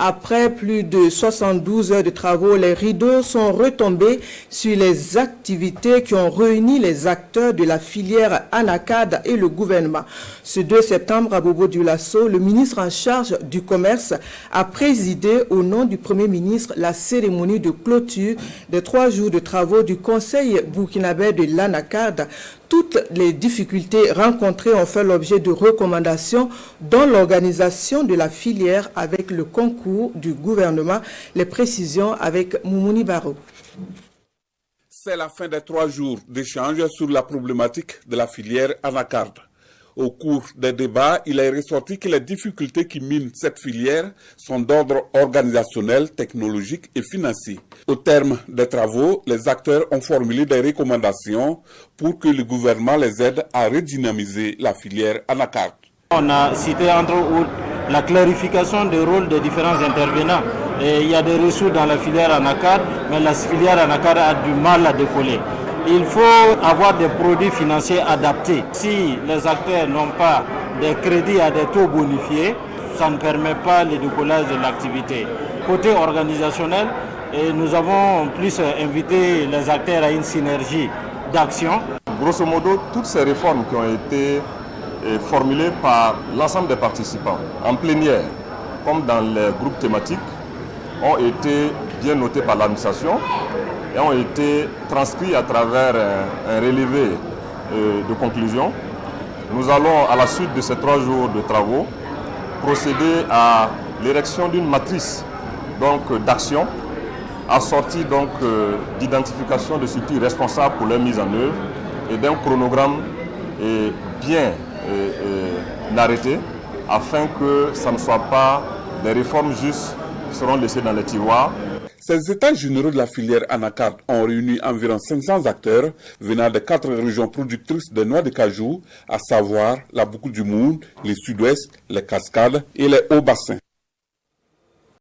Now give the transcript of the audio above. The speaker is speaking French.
Après plus de 72 heures de travaux, les rideaux sont retombés sur les activités qui ont réuni les acteurs de la filière Anacarde et le gouvernement. Ce 2 septembre, à Bobo Dioulasso, le ministre en charge du commerce a présidé au nom du Premier ministre la cérémonie de clôture des 3 jours de travaux du Conseil burkinabé de l'Anacarde. Toutes les difficultés rencontrées ont fait l'objet de recommandations dont l'organisation de la filière avec le concours du gouvernement. Les précisions avec Moumouni Barou. C'est la fin des 3 jours d'échange sur la problématique de la filière Anacarde. Au cours des débats, il est ressorti que les difficultés qui minent cette filière sont d'ordre organisationnel, technologique et financier. Au terme des travaux, les acteurs ont formulé des recommandations pour que le gouvernement les aide à redynamiser la filière Anacarde. On a cité entre autres la clarification des rôles des différents intervenants. Et il y a des ressources dans la filière Anacarde, mais la filière Anacarde a du mal à décoller. Il faut avoir des produits financiers adaptés. Si les acteurs n'ont pas des crédits à des taux bonifiés, ça ne permet pas le décollage de l'activité. Côté organisationnel, nous avons plus invité les acteurs à une synergie d'action. Grosso modo, toutes ces réformes qui ont été formulées par l'ensemble des participants en plénière, comme dans les groupes thématiques, ont été bien notées par l'administration et ont été transcrits à travers un relevé de conclusion. Nous allons, à la suite de ces 3 jours de travaux, procéder à l'érection d'une matrice d'action assortie d'identification de structures responsables pour leur mise en œuvre et d'un chronogramme bien arrêté afin que ça ne soit pas des réformes justes qui seront laissées dans les tiroirs. Ces états généraux de la filière Anacarde ont réuni environ 500 acteurs venant de 4 régions productrices de noix de cajou, à savoir la Boucle du Moun, les Sud-Ouest, les Cascades et les Hauts-Bassins.